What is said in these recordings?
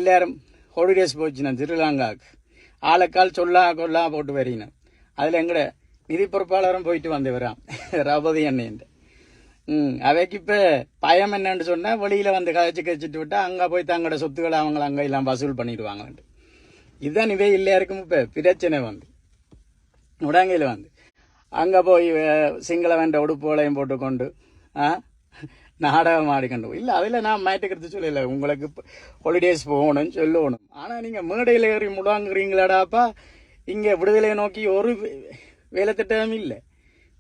எல்லாரும் ஹாலிடேஸ் போச்சுனா ஸ்ரீலங்காவுக்கு ஆளுக்கால் கொல்லா போட்டு வரையினோம். அதில் எங்கட நிதி பொறுப்பாளரும் போயிட்டு வந்து வரான் ரபதி அண்ணன். அவைக்கு இப்போ பயம் என்னன்னு சொன்னால் வெளியில் வந்து கழிச்சிட்டு விட்டா அங்கே போய் தங்களோட சொத்துக்களை அவங்கள அங்கே எல்லாம் வசூல் பண்ணிடுவாங்கன்ட்டு. இதுதான் இவை எல்லாருக்கும் இப்போ பிரச்சனை வந்து உடங்கையில் வந்து அங்கே போய் சிங்கள வேண்ட உடுப்புகளையும் போட்டுக்கொண்டு நாடகம் ஆடிக்கொண்டு இல்லை. அதில் நான் மாட்டுக்கிறது சொல்லலை, உங்களுக்கு ஹாலிடேஸ் போகணும்னு சொல்லணும். ஆனால் நீங்கள் மேடையில் ஏறி முடாங்குறீங்களாடாப்பா, இங்கே விடுதலையை நோக்கி ஒரு வேலை திட்டமும் இல்லை.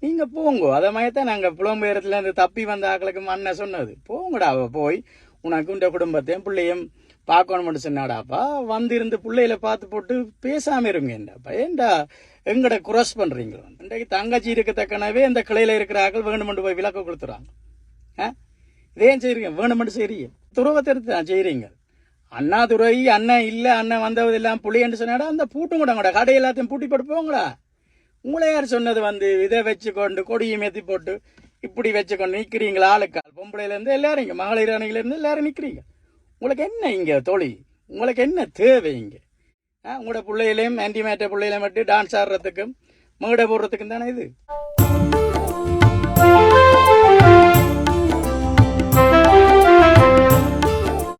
நீங்கள் போங்கோ. அதை மாதிரி தான் நாங்கள் புலம்பெயரத்தில் இருந்து தப்பி வந்த ஆக்களுக்கு மண்ணை சொன்னது. போங்கடா போய் உனக்கு இந்த குடும்பத்தையும் பிள்ளையும் பார்க்கணும்னு சொன்னாடாப்பா. வந்திருந்து பிள்ளையில பார்த்து போட்டு பேசாமல் இருங்க. ஏண்டாப்பா ஏண்டா எங்கட குரஸ் பண்ணுறீங்களோ? இன்றைக்கு தங்கச்சி இருக்கத்தக்கனவே இந்த கிளையில் இருக்கிற ஆக்கள் வேணுமெண்டு போய் விளக்க கொடுத்துறாங்க. இதேன் செய்றீங்க, வேணுமெண்டு செய்றீங்க, துறவத்தை தான் செய்கிறீங்க. அண்ணாதுரை அண்ணன் இல்லை, அண்ணன் வந்தது எல்லாம் புள்ளின்னு சொன்னாடா அந்த பூட்டும் கூடங்கடா கடை எல்லாத்தையும் பூட்டி போட்டு போங்களா. உங்களை யார் சொன்னது வந்து இதை வச்சுக்கொண்டு கொடியும் ஏற்றி போட்டு இப்படி வச்சுக்கொண்டு நிற்கிறீங்களா? ஆளுக்கால் பொம்பளையிலேருந்து எல்லாரும் இங்கே மகளிர் அணியிலேருந்து எல்லாரும் நிற்கிறீங்க. உங்களுக்கு என்ன இங்கே தொழில்? உங்களுக்கு என்ன தேவை இங்கே? உங்களோட பிள்ளைகளையும் ஆன்டிமேட்ட பிள்ளைகளையும் மட்டும் டான்ஸ் ஆடுறதுக்கும் மேடை போடுறதுக்கும் தானே இது.